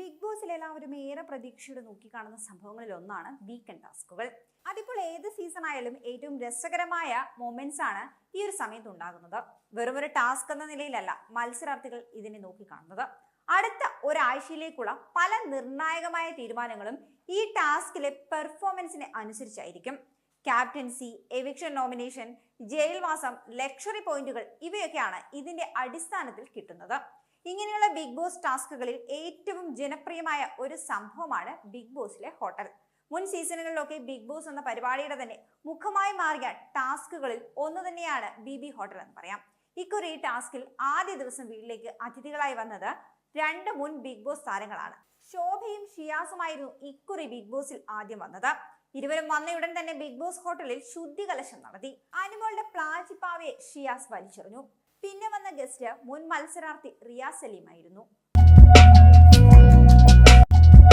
Big ബോസിൽ എല്ലാവരും ഏറെ പ്രതീക്ഷയോടെ നോക്കിക്കാണുന്ന സംഭവങ്ങളിൽ ഒന്നാണ് വീക്കെൻഡ് ടാസ്കുകൾ. അതിപ്പോൾ ഏത് സീസൺ ആയാലും ഏറ്റവും രസകരമായ മൊമെന്റ്സ് ആണ് ഈ ഒരു സമയത്ത് ഉണ്ടാകുന്നത്. വെറും ഒരു ടാസ്ക് എന്ന നിലയിലല്ല മത്സരാർത്ഥികൾ ഇതിനെ നോക്കിക്കാണുന്നത്. അടുത്ത ഒരാഴ്ചയിലേക്കുള്ള പല നിർണായകമായ തീരുമാനങ്ങളും ഈ ടാസ്കിലെ പെർഫോമൻസിനെ അനുസരിച്ചായിരിക്കും. ക്യാപ്റ്റൻസി, എവിക്ഷൻ നോമിനേഷൻ, ജയിൽവാസം, ലക്ഷറി പോയിന്റുകൾ ഇവയൊക്കെയാണ് ഇതിന്റെ അടിസ്ഥാനത്തിൽ കിട്ടുന്നത്. ഇങ്ങനെയുള്ള ബിഗ് ബോസ് ടാസ്കുകളിൽ ഏറ്റവും ജനപ്രിയമായ ഒരു സംഭവമാണ് ബിഗ് ബോസിലെ ഹോട്ടൽ. മുൻ സീസണുകളിലൊക്കെ ബിഗ് ബോസ് എന്ന പരിപാടിയുടെ തന്നെ മുഖമായി മാറിയ ടാസ്കുകളിൽ ഒന്ന് തന്നെയാണ് ബി ഹോട്ടൽ എന്ന് പറയാം. ഇക്കുറി ഈ ടാസ്കിൽ ആദ്യ ദിവസം വീട്ടിലേക്ക് അതിഥികളായി വന്നത് 2 മുൻ ബിഗ് ബോസ് താരങ്ങളാണ്. ശോഭയും ഷിയാസുമായിരുന്നു ഇക്കുറി ബിഗ് ബോസിൽ ആദ്യം വന്നത്. ഇരുവരും വന്നയുടൻ തന്നെ ബിഗ് ബോസ് ഹോട്ടലിൽ ശുദ്ധികലശം നടത്തി. അനുമോളുടെ പ്ലാച്ചിപ്പാവയെ ഷിയാസ് വലിച്ചെറിഞ്ഞു. പിന്നെ വന്ന ഗസ്റ്റ് മുൻ മത്സരാർത്ഥി റിയാസ് സലീമായിരുന്നു.